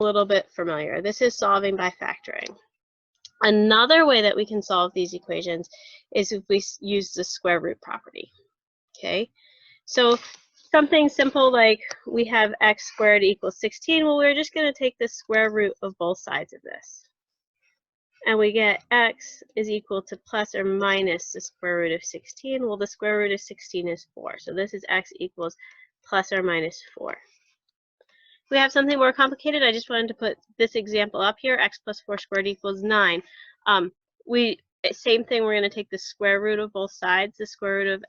a little bit familiar. This is solving by factoring. Another way that we can solve these equations is if we use the square root property. Okay, so something simple like we have x squared equals 16. Well, we're just going to take the square root of both sides of this. And we get x is equal to plus or minus the square root of 16. Well, the square root of 16 is 4. So this is x equals plus or minus 4. If we have something more complicated, I just wanted to put this example up here. X plus 4 squared equals 9. Same thing, we're going to take the square root of both sides. The square root of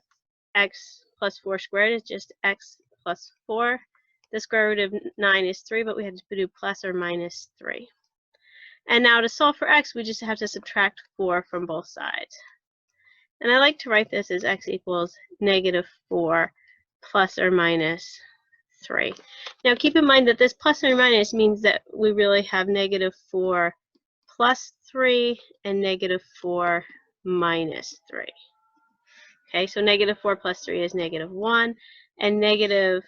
x plus 4 squared is just x plus 4. The square root of 9 is 3, but we have to do plus or minus 3. And now to solve for x, we just have to subtract 4 from both sides. And I like to write this as x equals negative 4 plus or minus 3. Now keep in mind that this plus or minus means that we really have negative 4 plus 3 and negative 4 minus 3. Okay, so negative 4 plus 3 is negative 1, and negative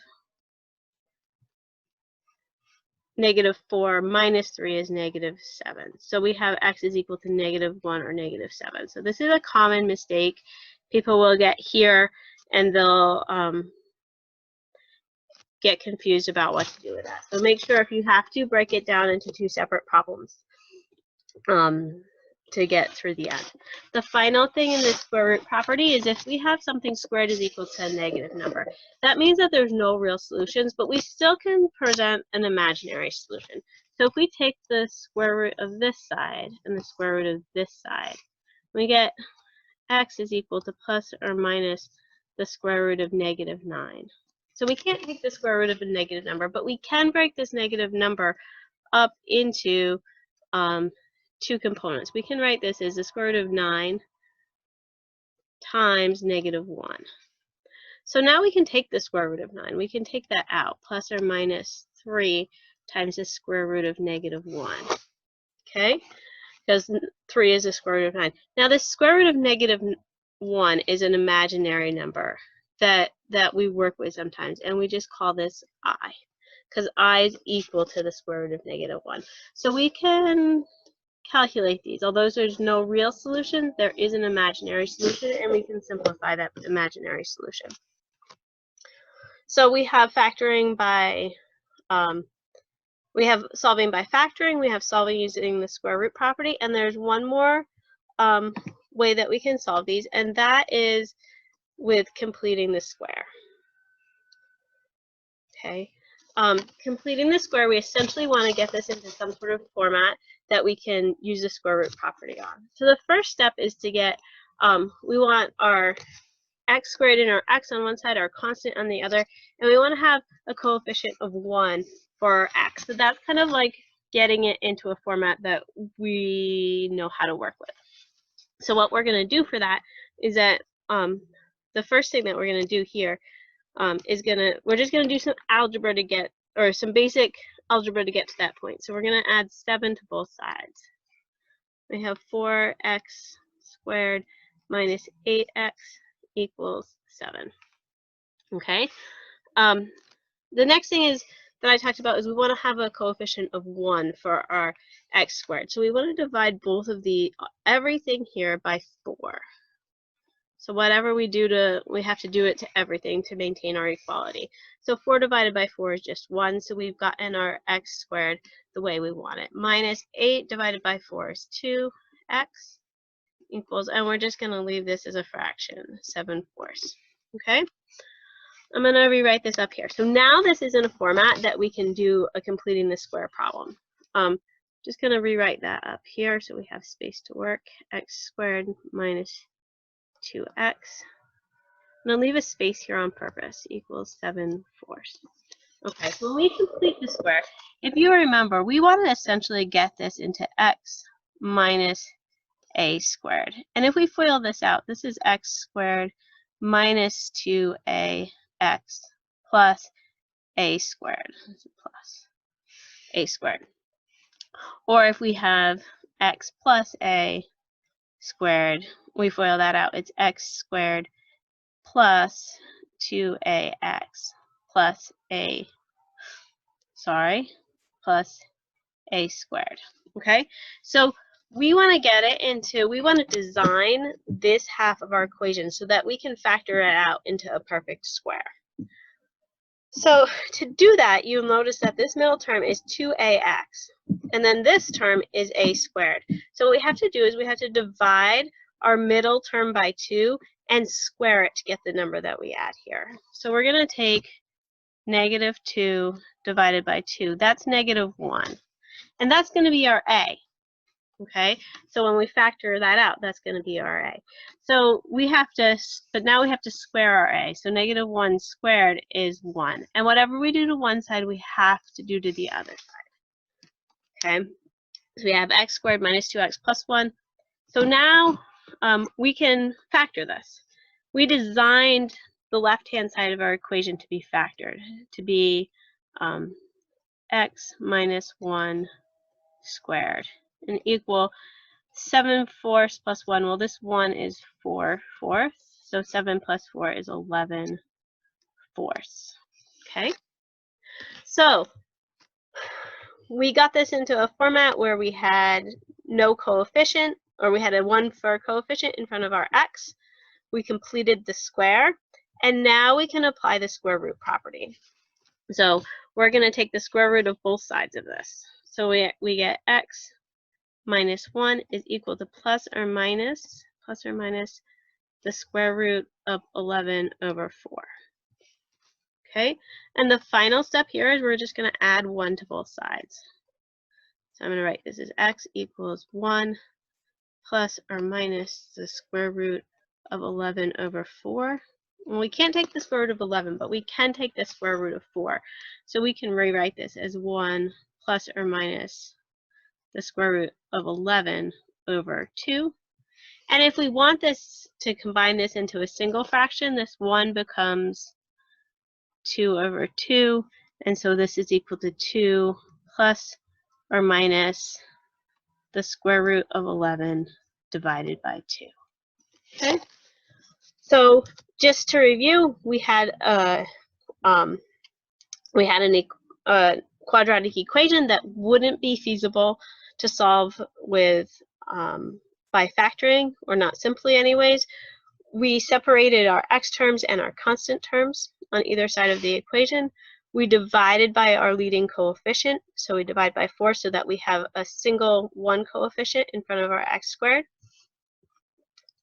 4 minus 3 is negative 7. So we have x is equal to negative 1 or negative 7. So this is a common mistake people will get here, and they'll get confused about what to do with that. So make sure if you have to, break it down into 2 separate problems to get through the end. The final thing in this square root property is if we have something squared is equal to a negative number, that means that there's no real solutions, but we still can present an imaginary solution. So if we take the square root of this side and the square root of this side, we get x is equal to plus or minus the square root of negative 9. So we can't take the square root of a negative number, but we can break this negative number up into 2 components. We can write this as the square root of 9 times negative 1. So now we can take the square root of 9. We can take that out, plus or minus 3 times the square root of negative 1. Okay? Because 3 is the square root of 9. Now the square root of negative 1 is an imaginary number that we work with sometimes, and we just call this I, because I is equal to the square root of negative 1. So we can calculate these. Although there's no real solution, there is an imaginary solution, and we can simplify that imaginary solution. So we have factoring by, we have solving by factoring, we have solving using the square root property, and there's one more way that we can solve these, and that is with completing the square. Okay. Completing the square, we essentially want to get this into some sort of format that we can use the square root property on. So the first step is to get, we want our x squared and our x on one side, our constant on the other, and we want to have a coefficient of 1 for our x. So that's kind of like getting it into a format that we know how to work with. So what we're going to do for that is that the first thing that we're going to do here we're just going to do some algebra to get, or some basic algebra to get to that point. So we're going to add 7 to both sides. We have 4x squared minus 8x equals 7. Okay. The next thing is that I talked about is we want to have a coefficient of 1 for our x squared. So we want to divide both of everything here by 4. So whatever we do we have to do it to everything to maintain our equality. So 4 divided by 4 is just 1, so we've gotten our x squared the way we want it. Minus 8 divided by 4 is 2x equals, and we're just going to leave this as a fraction, 7/4. Okay? I'm going to rewrite this up here. So now this is in a format that we can do a completing the square problem. Just going to rewrite that up here so we have space to work. X squared minus 2x. I'm going to leave a space here on purpose, equals 7/4. Okay, so when we complete the square, if you remember, we want to essentially get this into x minus a squared. And if we FOIL this out, this is x squared minus 2ax plus a squared. Plus a squared. Or if we have x plus a squared, we FOIL that out, it's x squared plus 2ax plus a a squared. Okay, so we want to get it into, we want to design this half of our equation so that we can factor it out into a perfect square. So to do that, you'll notice that this middle term is 2ax, and then this term is a squared. So what we have to do is we have to divide our middle term by 2 and square it to get the number that we add here. So we're going to take negative 2 divided by 2. That's negative 1. And that's going to be our a. Okay, so when we factor that out, that's going to be our a. So we have to, but now we have to square our a. So negative 1 squared is 1. And whatever we do to one side, we have to do to the other side. Okay, so we have x squared minus 2x plus 1. So now we can factor this. We designed the left-hand side of our equation to be factored, to be x minus 1 squared and equal 7/4 plus 1. Well, this 1 is 4/4, so 7 plus 4 is 11/4. Okay, so we got this into a format where we had no coefficient, or we had a 1 for a coefficient in front of our x. We completed the square, and now we can apply the square root property. So we're going to take the square root of both sides of this. So we get x minus 1 is equal to plus or minus the square root of 11/4. Okay, and the final step here is we're just going to add 1 to both sides. So I'm going to write this as x equals 1 plus or minus the square root of 11/4. Well, we can't take the square root of 11, but we can take the square root of 4. So we can rewrite this as 1 plus or minus the square root of 11/2. And if we want this to combine this into a single fraction, this 1 becomes 2/2. And so this is equal to 2 plus or minus the square root of 11 divided by 2. Okay? So just to review, we had a quadratic equation that wouldn't be feasible to solve with by factoring, or not simply anyways. We separated our x terms and our constant terms on either side of the equation. We divided by our leading coefficient, so we divide by 4 so that we have a single 1 coefficient in front of our x squared.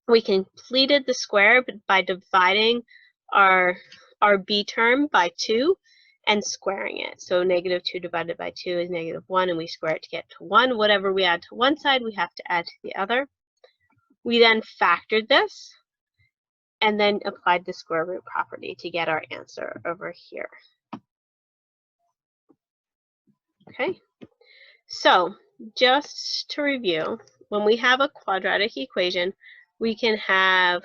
We completed the square by dividing our b term by 2 and squaring it. So negative 2 divided by 2 is negative 1, and we square it to get to 1. Whatever we add to one side, we have to add to the other. We then factored this and then applied the square root property to get our answer over here. Okay, so just to review, when we have a quadratic equation, we can have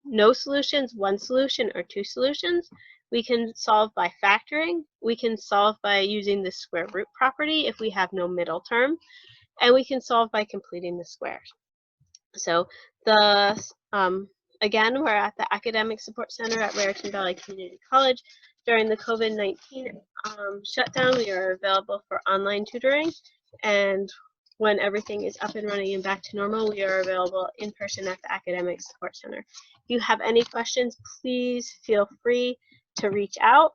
no solutions, 1 solution, or 2 solutions. We can solve by factoring. We can solve by using the square root property if we have no middle term. And we can solve by completing the squares. So again, we're at the Academic Support Center at Raritan Valley Community College. During the COVID-19 shutdown, we are available for online tutoring. And when everything is up and running and back to normal, we are available in person at the Academic Support Center. If you have any questions, please feel free to reach out.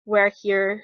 We're here